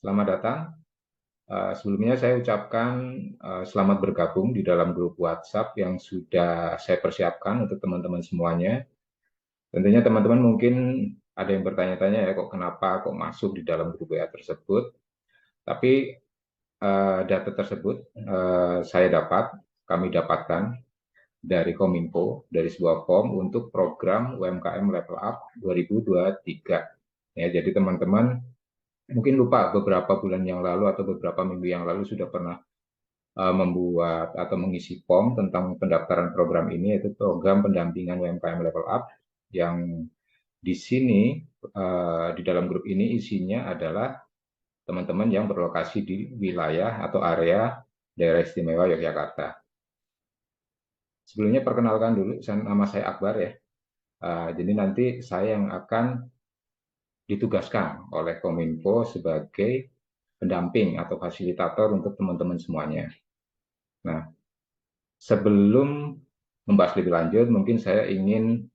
Selamat datang. Sebelumnya saya ucapkan selamat bergabung di dalam grup WhatsApp yang sudah saya persiapkan untuk teman-teman semuanya. Tentunya teman-teman mungkin ada yang bertanya-tanya ya, kok kenapa kok masuk di dalam grup WA tersebut. Tapi data tersebut kami dapatkan dari Kominfo, dari sebuah form untuk program UMKM Level Up 2023. Ya, jadi teman-teman mungkin lupa beberapa bulan yang lalu atau beberapa minggu yang lalu sudah pernah membuat atau mengisi form tentang pendaftaran program ini, yaitu program pendampingan UMKM Level Up, yang di sini di dalam grup ini isinya adalah teman-teman yang berlokasi di wilayah atau area daerah istimewa Yogyakarta. Sebelumnya perkenalkan dulu, nama saya Akbar ya. Jadi nanti saya yang akan ditugaskan oleh Kominfo sebagai pendamping atau fasilitator untuk teman-teman semuanya. Nah, sebelum membahas lebih lanjut, mungkin saya ingin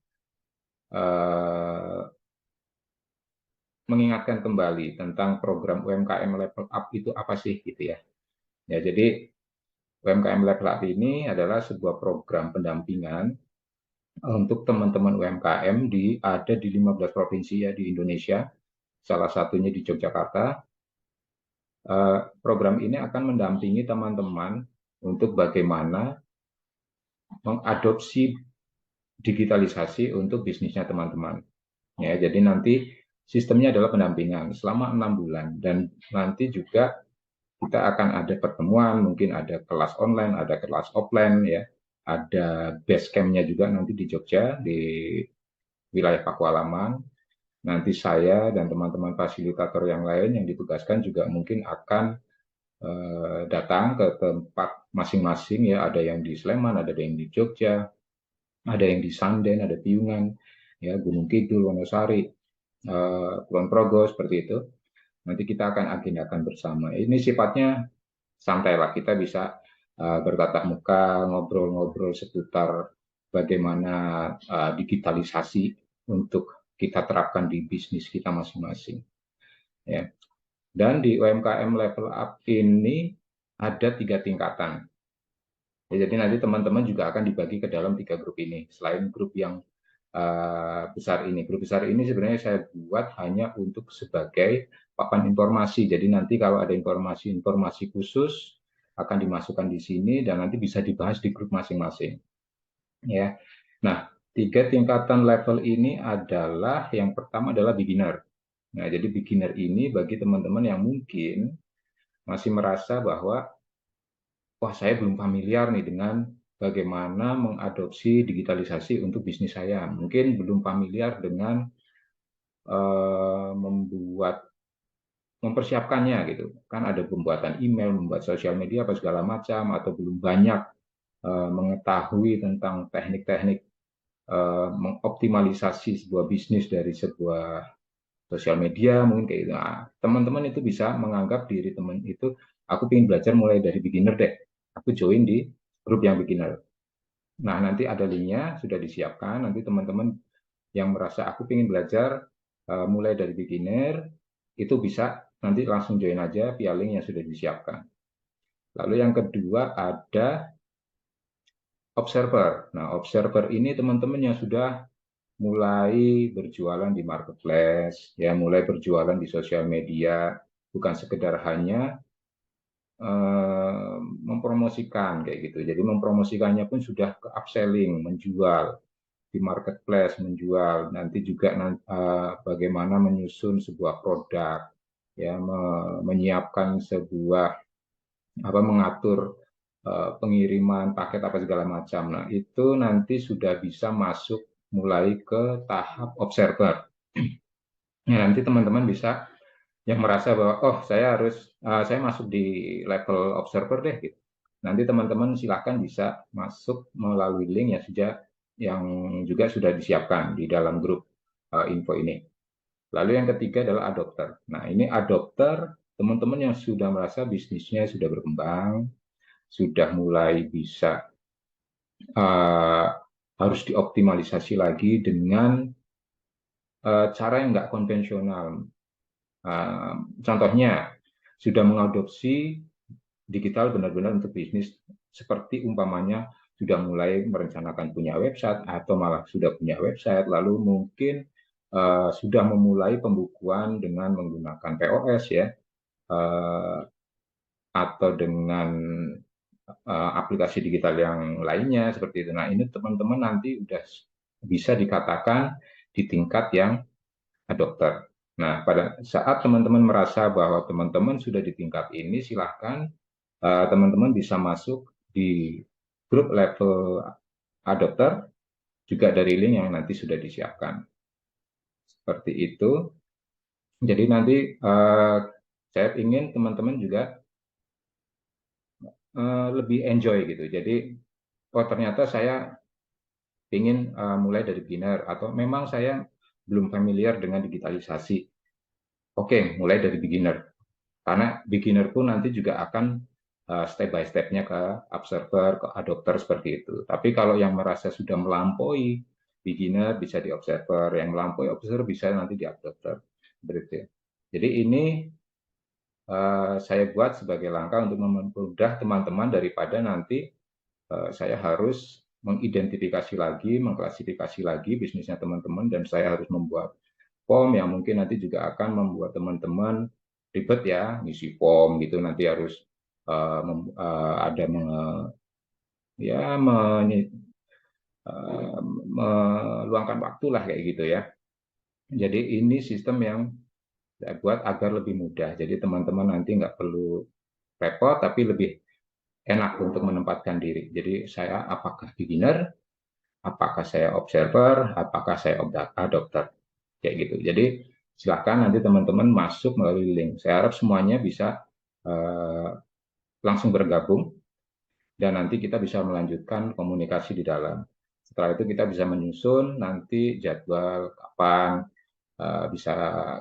mengingatkan kembali tentang program UMKM Level Up itu apa sih gitu ya. Ya, jadi UMKM Level Up ini adalah sebuah program pendampingan untuk teman-teman UMKM ada di 15 provinsi ya di Indonesia, salah satunya di Yogyakarta. Program ini akan mendampingi teman-teman untuk bagaimana mengadopsi digitalisasi untuk bisnisnya teman-teman. Ya, jadi nanti sistemnya adalah pendampingan selama 6 bulan, dan nanti juga kita akan ada pertemuan, mungkin ada kelas online, ada kelas offline ya, ada base camp-nya juga nanti di Jogja di wilayah Pakualaman. Nanti saya dan teman-teman fasilitator yang lain yang ditugaskan juga mungkin akan datang ke tempat masing-masing ya, ada yang di Sleman, ada yang di Jogja, ada yang di Sanden, ada Piungan, ya Gunung Kidul, Wonosari, Kulon Progo, seperti itu. Nanti kita akan agendakan bersama. Ini sifatnya santai lah, kita bisa bertatap muka, ngobrol-ngobrol seputar bagaimana digitalisasi untuk kita terapkan di bisnis kita masing-masing. Ya. Dan di UMKM Level Up ini ada 3 tingkatan. Ya, jadi nanti teman-teman juga akan dibagi ke dalam 3 grup ini. Selain grup yang besar ini. Grup besar ini sebenarnya saya buat hanya untuk sebagai papan informasi. Jadi nanti kalau ada informasi-informasi khusus akan dimasukkan di sini dan nanti bisa dibahas di grup masing-masing. Ya. Nah, 3 tingkatan level ini adalah, yang pertama adalah beginner. Nah, jadi beginner ini bagi teman-teman yang mungkin masih merasa bahwa wah, saya belum familiar nih dengan bagaimana mengadopsi digitalisasi untuk bisnis saya. Mungkin belum familiar dengan mempersiapkannya gitu. Kan ada pembuatan email, membuat sosial media apa segala macam, atau belum banyak mengetahui tentang teknik-teknik mengoptimalisasi sebuah bisnis dari sebuah sosial media, mungkin kayak gitu. Nah, teman-teman itu bisa menganggap diri teman itu, aku ingin belajar mulai dari beginner deh. Aku join di grup yang beginner. Nah, nanti ada linknya, sudah disiapkan. Nanti teman-teman yang merasa aku ingin belajar mulai dari beginner, itu bisa nanti langsung join aja via link yang sudah disiapkan. Lalu yang kedua ada observer. Nah, observer ini teman-teman yang sudah mulai berjualan di marketplace, ya mulai berjualan di sosial media, bukan sekedar hanya mempromosikan kayak gitu. Jadi mempromosikannya pun sudah ke upselling, menjual di marketplace, menjual. Nanti juga bagaimana menyusun sebuah produk, ya menyiapkan sebuah mengatur pengiriman paket apa segala macam. Nah, itu nanti sudah bisa masuk mulai ke tahap observer. Ya, nanti teman-teman bisa yang merasa bahwa oh saya masuk di level observer deh gitu. Nanti teman-teman silakan bisa masuk melalui link yang juga sudah disiapkan di dalam grup info ini. Lalu yang ketiga adalah adopter. Nah, ini adopter teman-teman yang sudah merasa bisnisnya sudah berkembang, sudah mulai bisa uh, harus dioptimalisasi lagi dengan cara yang nggak konvensional. Contohnya, sudah mengadopsi digital benar-benar untuk bisnis, seperti umpamanya sudah mulai merencanakan punya website atau malah sudah punya website, lalu mungkin sudah memulai pembukuan dengan menggunakan POS ya, atau dengan aplikasi digital yang lainnya seperti itu. Nah, ini teman-teman nanti udah bisa dikatakan di tingkat yang adopter. Nah, pada saat teman-teman merasa bahwa teman-teman sudah di tingkat ini, silahkan teman-teman bisa masuk di grup level adopter juga dari link yang nanti sudah disiapkan. Seperti itu. Jadi nanti saya ingin teman-teman juga lebih enjoy gitu. Jadi, oh ternyata saya ingin mulai dari beginner atau memang saya belum familiar dengan digitalisasi. Oke, mulai dari beginner. Karena beginner pun nanti juga akan step by step-nya ke observer, ke adopter seperti itu. Tapi kalau yang merasa sudah melampaui beginner bisa di observer, yang melampaui observer bisa nanti di adopter. Berarti. Jadi ini saya buat sebagai langkah untuk mempermudah teman-teman daripada nanti saya harus mengidentifikasi lagi, mengklasifikasi lagi bisnisnya teman-teman, dan saya harus membuat form yang mungkin nanti juga akan membuat teman-teman ribet ya, ngisi form gitu, nanti harus ada ya meluangkan waktu lah kayak gitu ya. Jadi ini sistem yang saya buat agar lebih mudah. Jadi teman-teman nanti nggak perlu repot, tapi lebih enak untuk menempatkan diri. Jadi saya apakah beginner, apakah saya observer, apakah saya adopter, kayak gitu. Jadi silakan nanti teman-teman masuk melalui link. Saya harap semuanya bisa langsung bergabung dan nanti kita bisa melanjutkan komunikasi di dalam. Setelah itu kita bisa menyusun nanti jadwal kapan bisa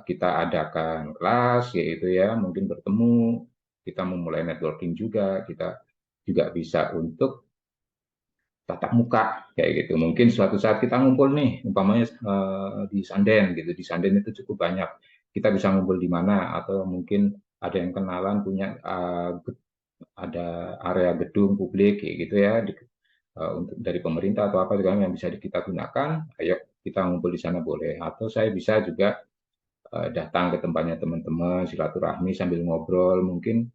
kita adakan kelas, yaitu ya mungkin bertemu, kita memulai networking juga, kita juga bisa untuk tatap muka kayak gitu. Mungkin suatu saat kita ngumpul nih, umpamanya di Sanden gitu. Di Sanden itu cukup banyak. Kita bisa ngumpul di mana atau mungkin ada yang kenalan punya ada area gedung publik kayak gitu ya untuk dari pemerintah atau apa juga yang bisa kita gunakan. Ayo kita ngumpul di sana boleh. Atau saya bisa juga datang ke tempatnya teman-teman, silaturahmi sambil ngobrol, mungkin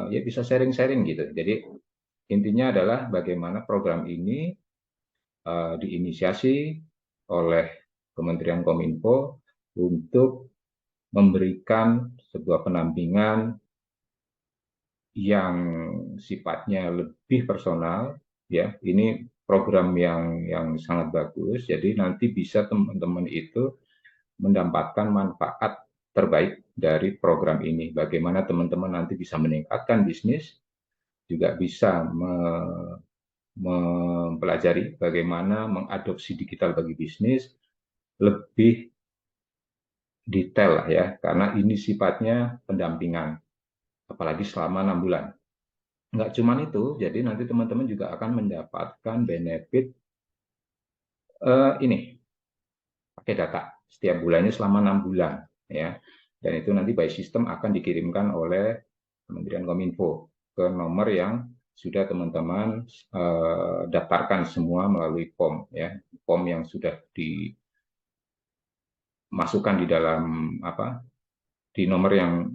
ya bisa sharing-sharing gitu. Jadi intinya adalah bagaimana program ini diinisiasi oleh Kementerian Kominfo untuk memberikan sebuah pendampingan yang sifatnya lebih personal, ya. Ini program yang sangat bagus. Jadi nanti bisa teman-teman itu mendapatkan manfaat terbaik dari program ini. Bagaimana teman-teman nanti bisa meningkatkan bisnis, juga bisa mempelajari bagaimana mengadopsi digital bagi bisnis lebih detail lah ya, karena ini sifatnya pendampingan, apalagi selama 6 bulan. Nggak cuma itu, jadi nanti teman-teman juga akan mendapatkan benefit ini, pakai data setiap bulannya selama 6 bulan ya. Dan itu nanti by system akan dikirimkan oleh Kementerian Kominfo ke nomor yang sudah teman-teman daftarkan semua melalui form ya, form yang sudah dimasukkan di dalam apa, di nomor yang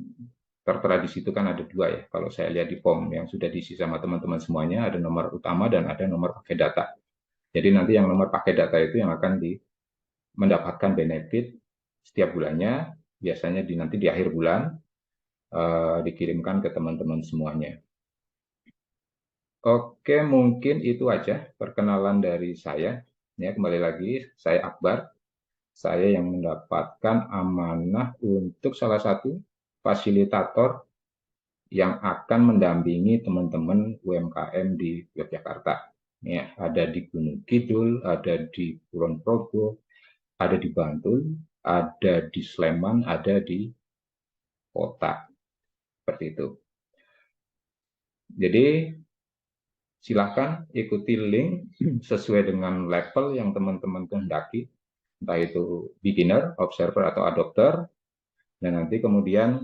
tertera di situ kan ada dua ya. Kalau saya lihat di form yang sudah diisi sama teman-teman semuanya, ada nomor utama dan ada nomor pakai data. Jadi nanti yang nomor pakai data itu yang akan mendapatkan benefit setiap bulannya, biasanya nanti di akhir bulan dikirimkan ke teman-teman semuanya. Oke, mungkin itu aja perkenalan dari saya. Ya, kembali lagi, saya Akbar. Saya yang mendapatkan amanah untuk salah satu fasilitator yang akan mendampingi teman-teman UMKM di Yogyakarta. Ya, ada di Gunung Kidul, ada di Kulon Progo, ada di Bantul, ada di Sleman, ada di kota. Seperti itu. Jadi silakan ikuti link sesuai dengan level yang teman-teman kehendaki, entah itu beginner, observer, atau adopter. Dan nanti kemudian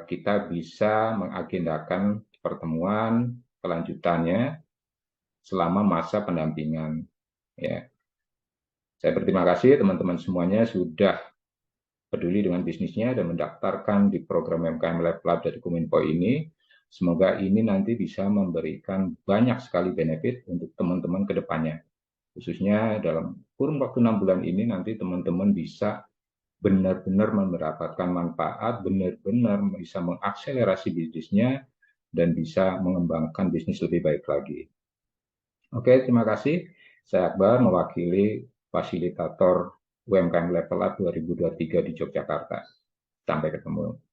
kita bisa mengagendakan pertemuan kelanjutannya selama masa pendampingan. Ya, saya berterima kasih teman-teman semuanya sudah peduli dengan bisnisnya dan mendaftarkan di program UMKM Lab Lab dari Kominfo ini. Semoga ini nanti bisa memberikan banyak sekali benefit untuk teman-teman ke depannya. Khususnya dalam kurun waktu 6 bulan ini nanti teman-teman bisa benar-benar mendapatkan manfaat, benar-benar bisa mengakselerasi bisnisnya, dan bisa mengembangkan bisnis lebih baik lagi. Oke, terima kasih. Saya Akbar, mewakili fasilitator UMKM Level Up 2023 di Yogyakarta. Sampai ketemu.